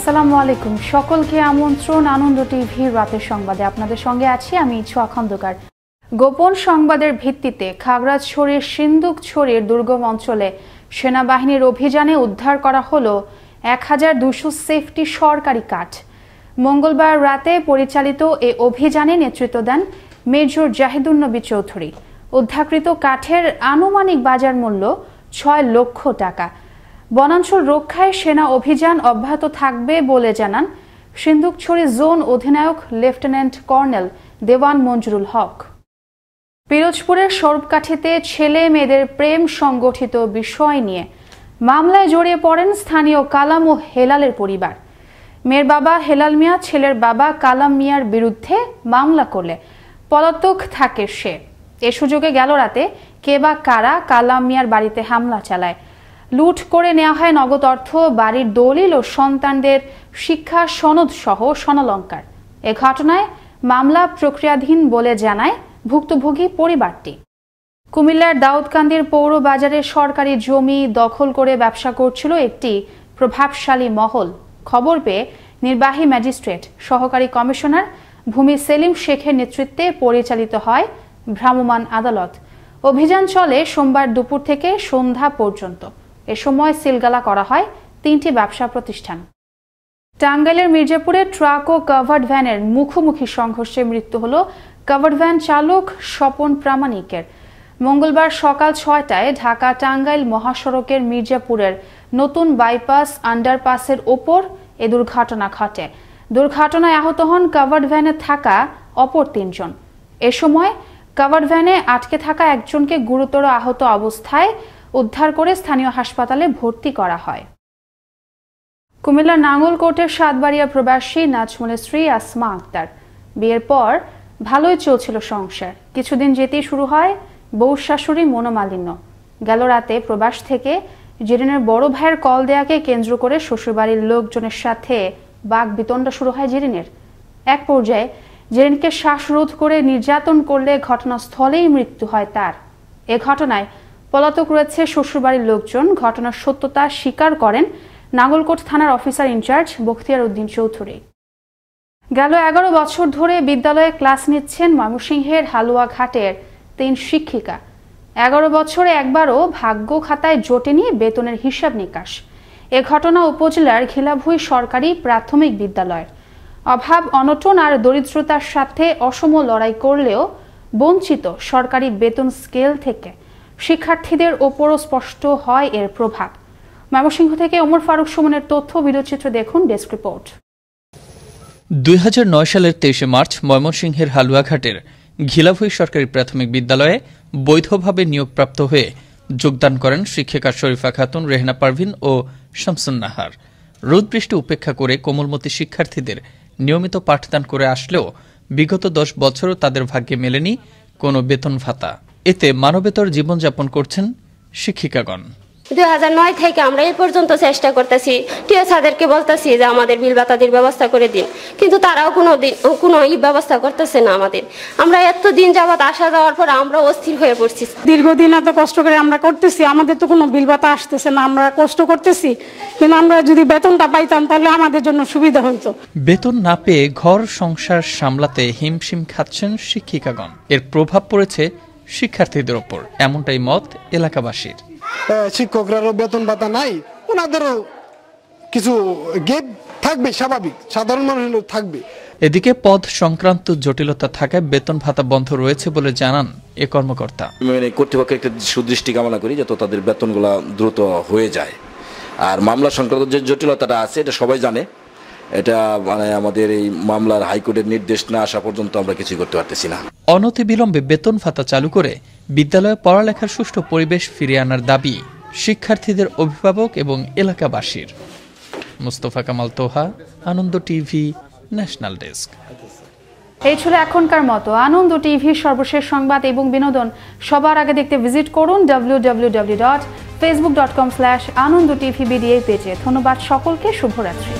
আসসালামু আলাইকুম, সকলকে আমন্ত্রণ আনন্দ টিভির রাতের সংবাদে। আপনাদের সঙ্গে আছি আমি ছোঁয়া খন্দকার। গোপন সংবাদের ভিত্তিতে খাগড়াছড়ির সিন্দুকছড়ির দুর্গম অঞ্চলে সেনাবাহিনীর অভিযানে উদ্ধার করা হলো 1200 সেফটি সরকারি কাঠ। মঙ্গলবার রাতে পরিচালিত এ অভিযানে নেতৃত্ব দেন মেজর জাহিদুন নবী চৌধুরী। উদ্ধারকৃত কাঠের আনুমানিক বাজার মূল্য 6 লক্ষ টাকা। বনাঞ্চল রক্ষায় সেনা অভিযান অব্যাহত থাকবে বলে জানান সিন্দুকছড়ি জোন অধিনায়ক লেফটেন্যান্ট কর্নেল দেওয়ান মঞ্জুরুল হক। পিরোজপুরের সরবকাঠিতে ছেলে মেয়েদের প্রেম সংগঠিত বিষয় নিয়ে মামলায় জড়িয়ে পড়েন স্থানীয় কালাম ও হেলালের পরিবার। মেয়ের বাবা হেলাল মিয়া ছেলের বাবা কালাম মিয়ার বিরুদ্ধে মামলা করলে পলাতক থাকে সে। এ সুযোগে গেল রাতে কে বা কারা কালাম মিয়ার বাড়িতে হামলা চালায়। লুট করে নেওয়া হয় নগদ অর্থ, বাড়ির দলিল ও সন্তানদের শিক্ষা সনদ সহ স্বর্ণালংকার। এ ঘটনায় মামলা প্রক্রিয়াধীন বলে জানায় ভুক্তভোগী পরিবারটি। কুমিল্লার দাউদকান্দির পৌর বাজারে সরকারি জমি দখল করে ব্যবসা করছিল একটি প্রভাবশালী মহল। খবর পেয়ে নির্বাহী ম্যাজিস্ট্রেট সহকারী কমিশনার ভূমি সেলিম শেখের নেতৃত্বে পরিচালিত হয় ভ্রাম্যমাণ আদালত। অভিযান চলে সোমবার দুপুর থেকে সন্ধ্যা পর্যন্ত। এ সময় সিলগালা করা হয় 3টি ব্যবসা প্রতিষ্ঠান। টাঙ্গাইলের মির্জাপুরে ট্রাক ও কাভার্ড ভ্যানের মুখোমুখি সংঘর্ষে মৃত্যু হল কাভার্ড ভ্যান চালক স্বপন প্রামাণিকের। মঙ্গলবার সকাল 6টায় ঢাকা টাঙ্গাইল মহাসড়কের মির্জাপুরের নতুন বাইপাস আন্ডারপাসের ওপর এ দুর্ঘটনা ঘটে। দুর্ঘটনায় আহত হন কাভার্ড ভ্যানে থাকা অপর 3 জন। এ সময় কাভার্ড ভ্যানে আটকে থাকা একজনকে গুরুতর আহত অবস্থায় উদ্ধার করে স্থানীয় হাসপাতালে ভর্তি করা হয়। কুমিল্লার নাঙ্গলকোটের সাতবাড়িয়া প্রবাসী নাজমুলের স্ত্রী আসমা আক্তার। বিয়ের পর ভালোই চলছিল সংসার। কিছুদিন যেতেই শুরু হয় বউ শাশুড়ি মনোমালিন্য। গেল রাতে প্রবাস থেকে জেরিনের বড় ভাইয়ের কল দেয়াকে কেন্দ্র করে শ্বশুরবাড়ির লোকজনের সাথে বাক বিতণ্ডা শুরু হয় জেরিনের। এক পর্যায়ে জেরিনকে শ্বাসরোধ করে নির্যাতন করলে ঘটনাস্থলেই মৃত্যু হয় তার। এ ঘটনায় পলাতক রয়েছে শ্বশুরবাড়ির লোকজন। ঘটনার সত্যতা স্বীকার করেন নাঙ্গলকোট থানার অফিসার ইনচার্জ বখতিয়ার উদ্দিন চৌধুরী। গেল 11 বছর ধরে বিদ্যালয়ে ক্লাস নিচ্ছেন ময়মনসিংহের হালুয়াঘাটের 3 শিক্ষিকা। 11 বছরে একবারও ভাগ্য খাতায় জোটেনি বেতনের হিসাব নিকাশ। এ ঘটনা উপজেলার ঘিলাভুঁই সরকারি প্রাথমিক বিদ্যালয়ের। অভাব অনটন আর দরিদ্রতার সাথে অসম লড়াই করলেও বঞ্চিত সরকারি বেতন স্কেল থেকে শিক্ষার্থীদের ওপরও স্পষ্ট হয় এর প্রভাব। ময়মনসিংহ থেকে ওমর ফারুক সুমনের তথ্য ভিডিওচিত্র দেখুন ডেস্ক রিপোর্ট। 2009 সালের 23 মার্চ ময়মনসিংহের হালুয়াঘাটের ঘিলাভুঁই সরকারি প্রাথমিক বিদ্যালয়ে বৈধভাবে নিয়োগপ্রাপ্ত হয়ে যোগদান করেন শিক্ষিকা শরীফা খাতুন, রেহনা পারভিন ও শামসুন নাহার। রোদ বৃষ্টি উপেক্ষা করে কোমলমতি শিক্ষার্থীদের নিয়মিত পাঠদান করে আসলেও বিগত 10 বছরও তাদের ভাগ্যে মেলেনি কোনো বেতন ভাতা। এতে মানবেতর জীবনযাপন করছেন শিক্ষিকাগণ। 2009 থেকে আমরা এই পর্যন্ত চেষ্টা করতেছি, টিও স্যারদেরকে বলতেছি যে আমাদের বিল ভাতাদের ব্যবস্থা করে দিন, কিন্তু তারাও কোনো ব্যবস্থা করতেছে না আমাদের। আমরা এত দিন যাবত আসা যাওয়ার পর আমরা অস্থির হয়ে পড়ছি। দীর্ঘদিন এত কষ্ট করে আমরা করতেছি, আমাদের তো কোনো বিল ভাতা আসতেছে না। আমরা কষ্ট করতেছি, কিন্তু আমরা যদি বেতনটা পাইতাম তাহলে আমাদের জন্য সুবিধা হতো। বেতন না পেয়ে ঘর সংসার সামলাতে হিমশিম খাচ্ছেন শিক্ষিকাগণ। এর প্রভাব পড়েছে শিক্ষার্থীদের ওপর, এমনটাই মত এলাকাবাসীর। শিক্ষকরাও বেতন ভাতা নাই, ওনাদেরও কিছু গেপ থাকবে, স্বাভাবিক, সাধারণ মানুষের থাকবে। এদিকে পদ সংক্রান্ত জটিলতা থাকায় বেতন ভাতা বন্ধ রয়েছে বলে জানান এ কর্মকর্তা। কর্তৃপক্ষের একটা সুদৃষ্টি কামনা করি যাতে তাদের বেতনগুলো দ্রুত হয়ে যায়। আর মামলা সংক্রান্ত যে জটিলতাটা আছে এটা সবাই জানে। এটা আমাদের এই মামলার হাইকোর্টের নির্দেশ না আসা পর্যন্ত আমরা কিছু করতে পারতেছি না। অনতিবিলম্বে বেতন ভাতা চালু করে বিদ্যালয়ে পড়ালেখার সুষ্ঠু পরিবেশ ফিরিয়ে আনার দাবি শিক্ষার্থীদের, অভিভাবক এবং এলাকাবাসীর। মুস্তফা কামাল তোহা, আনন্দ টিভি, ন্যাশনাল ডেস্ক। এই ছিল এখনকার মতো আনন্দ টিভির সর্বশেষ সংবাদ এবং বিনোদন। সবার আগে দেখতে ভিজিট করুন www.facebook.com/anondtvbda পেজে। ধন্যবাদ সকলকে, শুভরাত্রি।